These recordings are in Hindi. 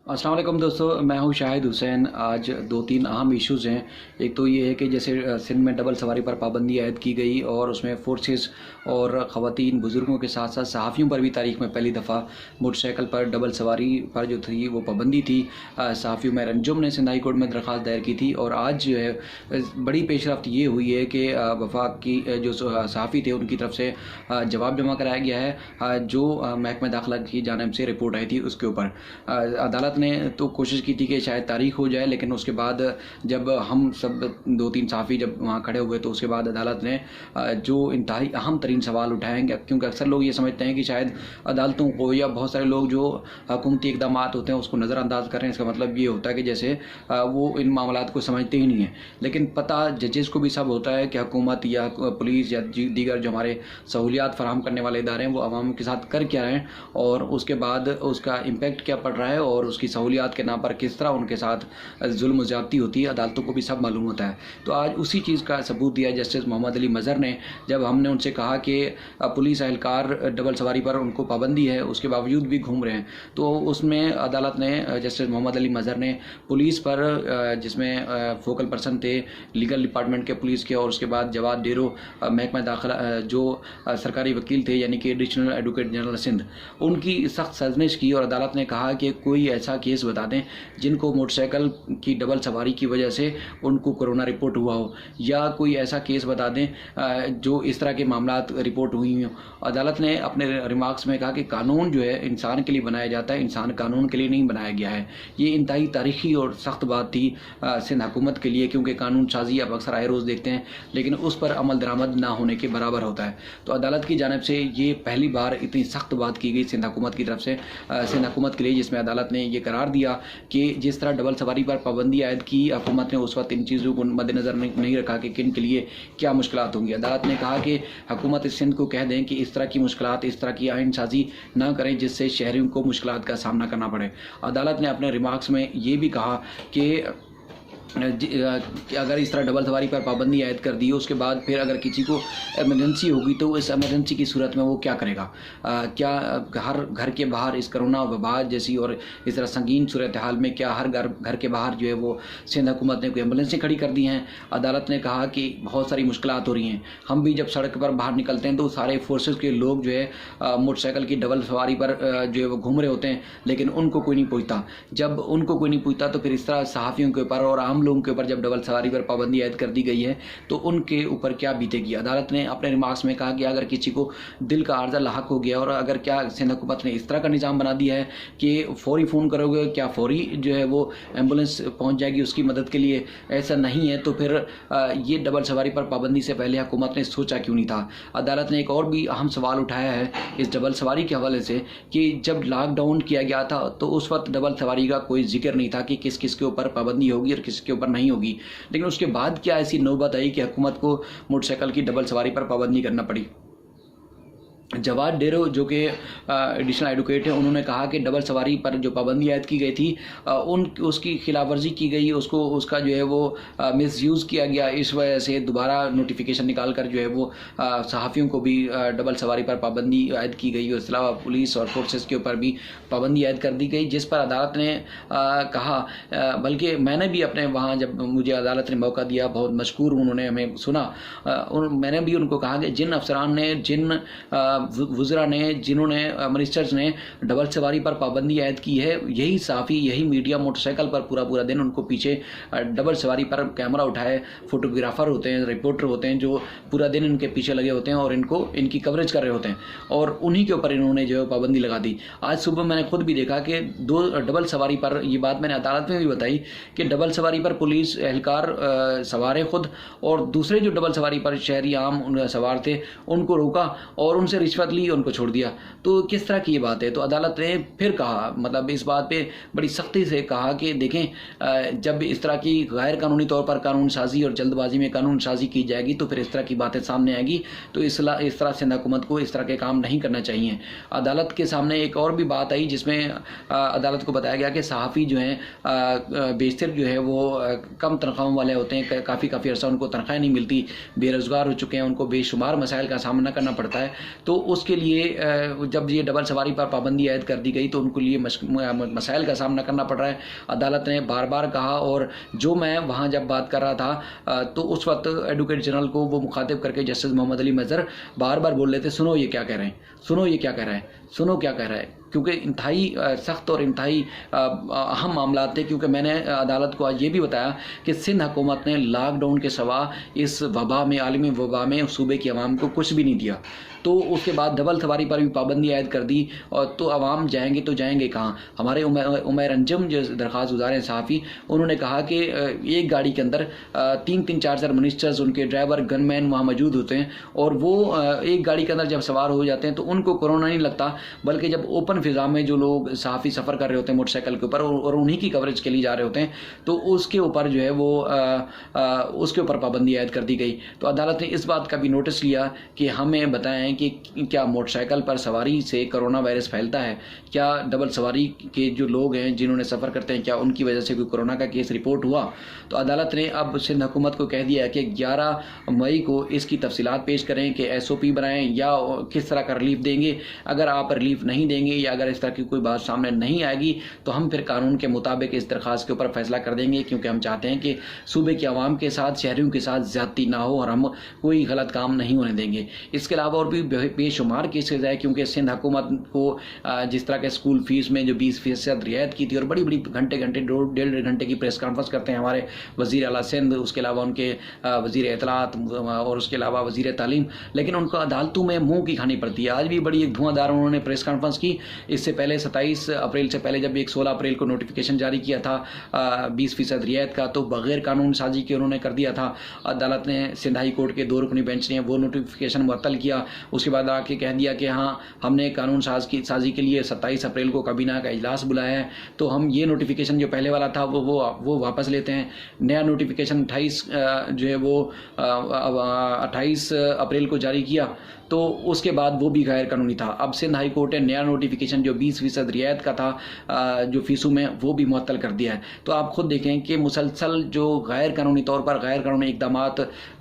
अस्सलाम वालेकुम दोस्तों, मैं हूं शाहिद हुसैन। आज दो तीन अहम इश्यूज़ हैं। एक तो ये है कि जैसे सिंध में डबल सवारी पर पाबंदी आयद की गई और उसमें फोर्सेस और ख़वातीन बुज़ुर्गों के साथ साथ सहाफ़ियों पर भी तारीख़ में पहली दफ़ा मोटरसाइकिल पर डबल सवारी पर जो थी वो पाबंदी थी। सहाफ़ी उमैर अंजुम ने सिंध हाई कोर्ट में दरख्वास्त दायर की थी और आज जो है बड़ी पेशरफ्त ये हुई है कि वफाक की जो सहाफ़ी थे उनकी तरफ से जवाब जमा कराया गया है। जो महकमा दाखिला की जानिब से रिपोर्ट आई थी उसके ऊपर अदालत ने तो कोशिश की थी कि शायद तारीख हो जाए, लेकिन उसके बाद जब हम सब दो तीन सहाफ़ी जब वहाँ खड़े हुए तो उसके बाद अदालत ने जो इंतहाई अहम तरीन सवाल उठाएंगे, क्योंकि अक्सर लोग ये समझते हैं कि शायद अदालतों को या बहुत सारे लोग जो हुकूमती इक़दाम होते हैं उसको नज़रअंदाज कर रहे हैं। इसका मतलब ये होता है कि जैसे वो इन मामलात को समझते ही नहीं हैं, लेकिन पता जजेस को भी सब होता है कि हुकूमत या पुलिस या दीगर जो हमारे सहूलियात फराहम करने वाले इदारे हैं वो आवाम के साथ कर क्या रहे हैं और उसके बाद उसका इम्पेक्ट क्या पड़ रहा है और उसकी सहूलियात के नाम पर किस तरह उनके साथ जुल्म ज़्यादती होती है। अदालतों को भी सब मालूम होता है। तो आज उसी चीज़ का सबूत दिया जस्टिस मोहम्मद अली मज़हर ने, जब हमने उनसे कहा कि पुलिस एहलकार डबल सवारी पर उनको पाबंदी है उसके बावजूद भी घूम रहे हैं, तो उसमें अदालत ने जस्टिस मोहम्मद अली मज़हर ने पुलिस पर, जिसमें फोकल पर्सन थे लीगल डिपार्टमेंट के पुलिस के, और उसके बाद जवाद डेरो महकमा दाखिला जो सरकारी वकील थे यानी कि एडिशनल एडवोकेट जनरल सिंध, उनकी सख्त साजिश की और अदालत ने कहा कि कोई ऐसा केस बता दें जिनको मोटरसाइकिल की डबल सवारी की वजह से उनको कोरोना रिपोर्ट हुआ हो, या कोई ऐसा केस बता दें जो इस तरह के मामलात रिपोर्ट हुई हों। अदालत ने अपने रिमार्क्स में कहा कि कानून जो है इंसान के लिए बनाया जाता है, इंसान कानून के लिए नहीं बनाया गया है। ये इंतहाई तारीखी और सख्त बात थी सिंध हुकूमत के लिए, क्योंकि कानून साजी आप अक्सर आए रोज़ देखते हैं लेकिन उस पर अमल दरामद ना होने के बराबर होता है। तो अदालत की जानिब से ये पहली बार इतनी सख्त बात की गई सिंध हुकूमत की तरफ से सिंध हुकूमत के लिए, जिसमें अदालत ने ये करार दिया कि जिस तरह डबल सवारी पर पाबंदी आयद की हुकूमत ने उस वक्त इन चीज़ों को मद्देनज़र नहीं रखा कि किन के लिए क्या मुश्किलात होंगी। अदालत ने कहा कि हुकूमत सिंध को कह दें कि इस तरह की मुश्किलात, इस तरह की आइन साजी ना करें जिससे शहरियों को मुश्किलात का सामना करना पड़े। अदालत ने अपने रिमार्क्स में ये भी कहा कि अगर इस तरह डबल सवारी पर पाबंदी आयद कर दी उसके बाद फिर अगर किसी को एमरजेंसी होगी तो इस एमरजेंसी की सूरत में वो क्या करेगा। क्या हर घर के बाहर इस कोरोना वबा जैसी और इस तरह संगीन सूरत हाल में क्या हर घर के बाहर जो है वो सिंध हुकूमत ने कोई एम्बुलेंसें खड़ी कर दी हैं। अदालत ने कहा कि बहुत सारी मुश्किलात हो रही हैं। हम भी जब सड़क पर बाहर निकलते हैं तो सारे फोर्सेस के लोग जो है मोटरसाइकिल की डबल सवारी पर जो है वो घूम रहे होते हैं, लेकिन उनको कोई नहीं पूछता। जब उनको कोई नहीं पूछता तो फिर इस तरह सहाफ़ियों के ऊपर और आम लोगों के ऊपर जब डबल सवारी पर पाबंदी आयद कर दी गई है तो उनके ऊपर क्या बीतेगी। अदालत ने अपने रिमार्क्स में कहा कि अगर किसी को दिल का आर्जा लाहक हो गया और अगर क्या सिंध हुकूमत ने इस तरह का निज़ाम बना दिया है कि फौरी फ़ोन करोगे क्या फौरी जो है वो एम्बुलेंस पहुंच जाएगी उसकी मदद के लिए, ऐसा नहीं है तो फिर ये डबल सवारी पर पाबंदी से पहले हुकूमत ने सोचा क्यों नहीं था। अदालत ने एक और भी अहम सवाल उठाया है इस डबल सवारी के हवाले से कि जब लॉकडाउन किया गया था तो उस वक्त डबल सवारी का कोई जिक्र नहीं था कि किस किस के ऊपर पाबंदी होगी और किस के ऊपर नहीं होगी, लेकिन उसके बाद क्या ऐसी नौबत आई कि हुकूमत को मोटरसाइकिल की डबल सवारी पर पाबंदी करना पड़ी। जवाद डेरो जो कि एडिशनल एडवोकेट है, उन्होंने कहा कि डबल सवारी पर जो पाबंदी आयद की गई थी उसकी खिलाफ वर्जी की गई, उसका जो है वो मिसयूज़ किया गया। इस वजह से दोबारा नोटिफिकेशन निकाल कर जो है वो सहाफ़ियों को भी डबल सवारी पर पाबंदी आयद की गई। उसके अलावा पुलिस और फोर्सेस के ऊपर भी पाबंदी आयद कर दी गई, जिस पर अदालत ने कहा, बल्कि मैंने भी अपने वहाँ जब मुझे अदालत ने मौका दिया, बहुत मशकूर उन्होंने हमें सुना, मैंने भी उनको कहा कि जिन अफसरान ने, जिन वज़रा ने, जिन्होंने मिनिस्टर्स ने डबल सवारी पर पाबंदी आयद की है, यही सहाफ़ी, यही मीडिया मोटरसाइकिल पर पूरा दिन उनको पीछे डबल सवारी पर कैमरा उठाए फोटोग्राफर होते हैं, रिपोर्टर होते हैं जो पूरा दिन इनके पीछे लगे होते हैं और इनकी कवरेज कर रहे होते हैं, और उन्हीं के ऊपर इन्होंने जो है पाबंदी लगा दी। आज सुबह मैंने खुद भी देखा कि दो डबल सवारी पर, ये बात मैंने अदालत में भी बताई कि डबल सवारी पर पुलिस एहलकार सवार है खुद, और दूसरे जो डबल सवारी पर शहरी आम सवार थे उनको रोका और उनसे रिश्वत ली, उनको छोड़ दिया। तो किस तरह की ये बात है। तो अदालत ने फिर कहा, मतलब इस बात पे बड़ी सख्ती से कहा कि देखें, जब इस तरह की गैर कानूनी तौर पर कानून साजी और जल्दबाजी में कानून साजी की जाएगी तो फिर इस तरह की बातें सामने आएगी। तो इस तरह सिंध हुकूमत को इस तरह के काम नहीं करना चाहिए। अदालत के सामने एक और भी बात आई जिसमें अदालत को बताया गया कि सहाफ़ी जो हैं बेशतर जो है वो कम तनख्वाहों वाले होते हैं, काफ़ी अर्सा उनको तनख्वाहें नहीं मिलती, बेरोज़गार हो चुके हैं, उनको बेशुमार मसाइल का सामना करना पड़ता है। तो उसके लिए जब ये डबल सवारी पर पाबंदी आयद कर दी गई तो उनको लिए मसाइल का सामना करना पड़ रहा है। अदालत ने बार बार कहा, और जो मैं वहाँ जब बात कर रहा था तो उस वक्त एडवोकेट जनरल को वो मुखातिब करके जस्टिस मोहम्मद अली मजहर बार बार बोल रहे थे, सुनो ये क्या कह रहे हैं, सुनो ये क्या कह रहा है, सुनो क्या कह रहा है, क्योंकि इंतहाई सख्त और इंतहाई अहम मामला थे। क्योंकि मैंने अदालत को आज ये भी बताया कि सिंध हुकूमत ने लॉकडाउन के सिवा इस वबा में, आलमी वबा में सूबे की आवाम को कुछ भी नहीं दिया। तो उसके बाद डबल सवारी पर भी पाबंदी आयद कर दी, और तो आवाम जाएंगे तो जाएंगे कहाँ। हमारे उमैर अंजम जो दरख्वास्त गुजार हैं सहाफ़ी, उन्होंने कहा कि एक गाड़ी के अंदर 3-4 मिनिस्टर्स, उनके ड्राइवर, गनमैन वहाँ मौजूद होते हैं, और वो एक गाड़ी के अंदर जब सवार हो जाते हैं तो उनको कोरोना नहीं लगता, बल्कि जब ओपन फिजा में जो लोग सहाफ़ी सफ़र कर रहे होते हैं मोटरसाइकिल के ऊपर और उन्हीं की कवरेज के लिए जा रहे होते हैं, तो उसके ऊपर जो है वो उसके ऊपर पाबंदी आयद कर दी गई। तो अदालत ने इस बात का भी नोटिस लिया कि हमें बताएं कि क्या मोटरसाइकिल पर सवारी से कोरोना वायरस फैलता है, क्या डबल सवारी के जो लोग हैं जिन्होंने सफ़र करते हैं, क्या उनकी वजह से कोई कोरोना का केस रिपोर्ट हुआ। तो अदालत ने अब सिंध हुकूमत को कह दिया है कि 11 मई को इसकी तफसीलात पेश करें कि SOP बनाएं या किस तरह का रिलीफ देंगे। अगर आप रिलीफ नहीं देंगे या अगर इस तरह की कोई बात सामने नहीं आएगी तो हम फिर कानून के मुताबिक इस दरख्वास्त के ऊपर फैसला कर देंगे, क्योंकि हम चाहते हैं कि सूबे की आवाम के साथ, शहरियों के साथ ज़्यादती ना हो और हम कोई गलत काम नहीं होने देंगे। इसके अलावा और भी बेशुमार केसेज है, क्योंकि सिंध हुकूमत को जिस तरह के स्कूल फीस में जो 20% रियायत की थी, और बड़ी बड़ी घंटे 1.5 घंटे की प्रेस कॉन्फ्रेंस करते हैं हमारे वज़ीर आला सिंध, उसके अलावा उनके वज़ीर इत्तलात और उसके अलावा वज़ीर तालीम, लेकिन उनको अदालतों में मुँह की खानी पड़ती है। आज भी बड़ी एक धुआंधार उन्होंने प्रेस कॉन्फ्रेंस की। इससे पहले 27 अप्रैल से पहले जब एक 16 अप्रैल को नोटिफिकेशन जारी किया था 20% रियायत का, तो बगैर कानून साजी के उन्होंने कर दिया था। अदालत ने सिंध हाई कोर्ट के 2 रुकनी बेंच ने वो नोटिफिकेशन मुअत्तल किया। उसके बाद आके कह दिया कि हाँ, हमने कानून साजी के लिए 27 अप्रैल को काबीना का इजलास बुलाया है, तो हम ये नोटिफिकेशन जो पहले वाला था वो वापस लेते हैं। नया नोटिफिकेशन 28 जो है वो 28 अप्रैल को जारी किया, तो उसके बाद वो भी गैर कानूनी था। अब सिंध हाई कोर्ट ने नया नोटिफिकेशन जो 20% रियायत का था जो फीसों में, वो भी मुअत्तल कर दिया है। तो आप खुद देखें कि मुसलसल जो गैर कानूनी तौर पर गैर कानूनी इकदाम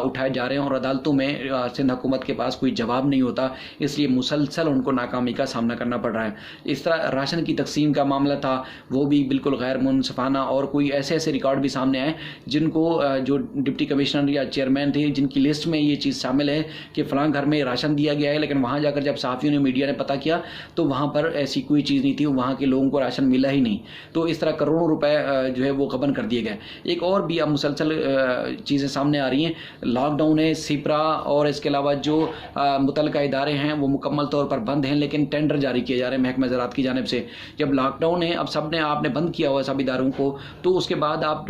उठाए जा रहे हैं और अदालतों में सिंध हुकूमत के पास कोई जवाब नहीं होता, इसलिए मुसलसल उनको नाकामी का सामना करना पड़ रहा है। इस तरह राशन की तकसीम का मामला था, वो भी बिल्कुल गैर मुनसफाना, और कोई ऐसे रिकॉर्ड भी सामने आए जिनको जो डिप्टी कमिश्नर या चेयरमैन थे जिनकी लिस्ट में ये चीज़ शामिल है कि फ़लाँ घर में राशन दिया गया है, लेकिन वहाँ जाकर जब सहाफ़ियों ने, मीडिया ने पता किया तो वहाँ पर ऐसी कोई चीज़ नहीं थी, वहाँ के लोगों को राशन मिला ही नहीं। तो इस तरह करोड़ों रुपए जो है वो गबन कर दिए गए। एक और भी अब मुसलसल चीज़ें सामने आ रही हैं। लॉकडाउन है, सिपरा और इसके अलावा जो मुतल्लिका इदारे हैं वो मुकम्मल तौर पर बंद हैं, लेकिन टेंडर जारी किए जा रहे हैं महकमा ज़राअत की जानिब से। जब लॉकडाउन है, अब आपने बंद किया हुआ सब इदारों को, तो उसके बाद आप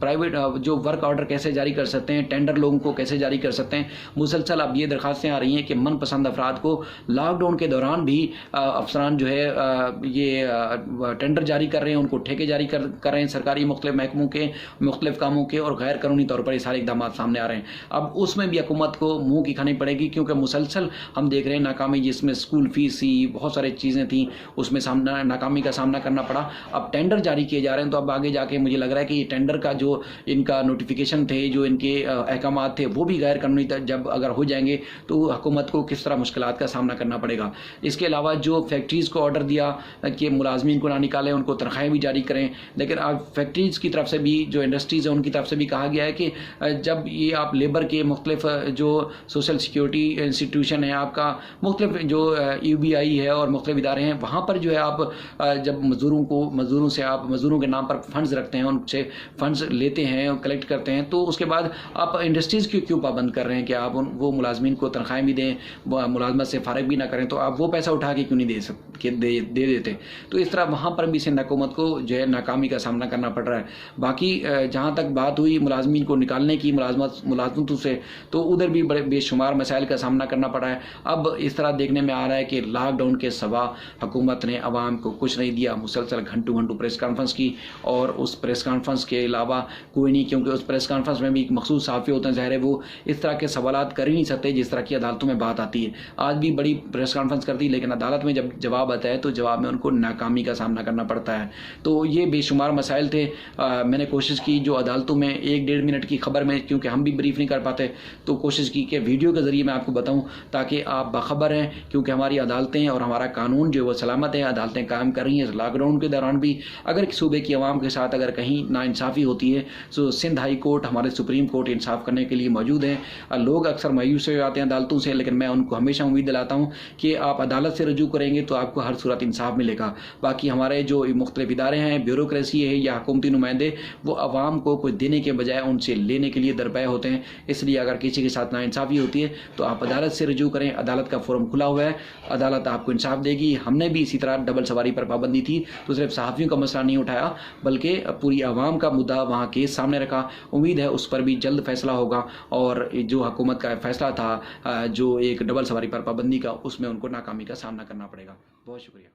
प्राइवेट जो वर्क ऑर्डर कैसे जारी कर सकते हैं, टेंडर लोगों को कैसे जारी कर सकते हैं। मुसलसल अब ये दरखास्तें आ रही हैं कि मनपसंद अफराद को लॉकडाउन के दौरान भी अफसरान जो है ये टेंडर जारी कर रहे हैं, उनको ठेके जारी कर रहे हैं सरकारी मुख्तलिफ महकमों के मुख्तलिफ कामों के, और गैर कानूनी तौर पर ये सारे इकदाम सामने आ रहे हैं। अब उसमें भी हुकूमत को मुँह की खानी पड़ेगी, क्योंकि मुसलसल हम देख रहे हैं नाकामी, जिसमें स्कूल फीस ही बहुत सारी चीज़ें थी, उसमें नाकामी का सामना करना पड़ा। अब टेंडर जारी किए जा रहे हैं, तो अब आगे जाके मुझे लग रहा है कि ये टेंडर का जो इनका नोटिफिकेशन थे, जो इनके अहकामात थे, वो भी गैर कानूनी जब अगर हो जाएंगे तो हुकूमत को किस तरह मुश्किलात का सामना करना पड़ेगा। इसके अलावा जो फैक्ट्रीज़ को ऑर्डर दिया कि मुलाजमीन को ना निकालें, उनको तनख्वाहें भी जारी करें, लेकिन अब फैक्ट्रीज़ की तरफ से भी, जो इंडस्ट्रीज़ हैं उनकी तरफ से भी कहा गया है कि जब ये आप लेबर के मुख्तलिफ जो सोशल सिक्योरिटी इंस्टीट्यूशन है आपका, मुख्तलिफ जो UBI है और मुख्तलिफ इदारे हैं, वहाँ पर जो है आप जब मज़दूरों से आप मज़दूरों के नाम पर फंड्स रखते हैं, उनसे फंड्स लेते हैं, कलेक्ट करते हैं, तो उसके बाद आप इंडस्ट्रीज़ क्यों पाबंद कर रहे हैं कि आप वो मुलाजमीन को तनख्वाहें भी दें, मुलाजमत से फारिग भी ना करें, तो आप वो पैसा उठा के क्यों नहीं दे देते। तो इस तरह वहाँ पर भी सिंध हुकूमत को जो है नाकामी का सामना करना पड़ रहा है। बाकी जहाँ तक बात हुई मुलाजमीन को निकालने की मुलाजमतों से, तो उधर भी बड़े बेशुमार मसाइल का सामना करना पड़ा है। अब इस तरह देखने में आ रहा है कि लॉकडाउन के सिवा हुकूमत ने आवाम को कुछ नहीं दिया। मुसलसल घंटों प्रेस कॉन्फ्रेंस की, और उस प्रेस कॉन्फ्रेंस के अलावा कोई नहीं, क्योंकि उस प्रेस कॉन्फ्रेंस में भी एक मखसूस सहाफ़ी होते हैं, ज़ाहिर है वो इस तरह के सवालात कर ही नहीं सकते जिस तरह की अदालतों में बात आती है। आज भी बड़ी प्रेस कॉन्फ्रेंस कर दी, लेकिन अदालत में जब जवाब आता है तो जवाब में उनको नाकामी का सामना करना पड़ता है। तो ये बेशुमार मसाइल थे। मैंने कोशिश की जो अदालतों में 1-1.5 मिनट की खबर में, क्योंकि हम भी ब्रीफ नहीं कर पाते, तो कोशिश की कि वीडियो के ज़रिए मैं आपको बताऊँ, ताकि आप बाखबर हैं, क्योंकि हमारी अदालतें और हमारा कानून जो है वो सलामत है, अदालतें काम कर रही हैं। लॉकडाउन के दौरान भी अगर सूबे की आवाम के साथ अगर कहीं नाइंसाफ़ी होती है तो सिंध हाई कोर्ट, हमारे सुप्रीम कोर्ट इंसाफ करने के लिए मौजूद हैं। लोग अक्सर मायूस हो जाते हैं अदालतों से, लेकिन मैं उनको हमेशा उम्मीद दिलाता हूँ कि आप अदालत से रजू करेंगे तो आपको हर सूरत इंसाफ मिलेगा। बाकी हमारे जो मुख्तलिफ इदारे हैं, ब्यूरोक्रेसी है या हुकूमती नुमाइंदे, वो आवाम को कुछ देने के बजाय उनसे लेने के लिए दरपे होते हैं। इसलिए अगर किसी के साथ नाइंसाफ़ी होती है तो आप अदालत से रजू करें। अदालत का फोरम खुला हुआ है, अदालत आपको इंसाफ देगी। हमने भी इसी तरह डबल सवारी पर पाबंदी थी तो सिर्फ सहाफ़ियों का मसला नहीं उठाया, बल्कि पूरी आवाम का मुद्दा वहाँ केस सामने रखा। उम्मीद है उस पर भी जल्द फैसला होगा और जो हुकूमत का फैसला था जो एक डबल सवारी पर पाबंदी का, उसमें उनको नाकामी का सामना करना पड़ेगा। बहुत शुक्रिया।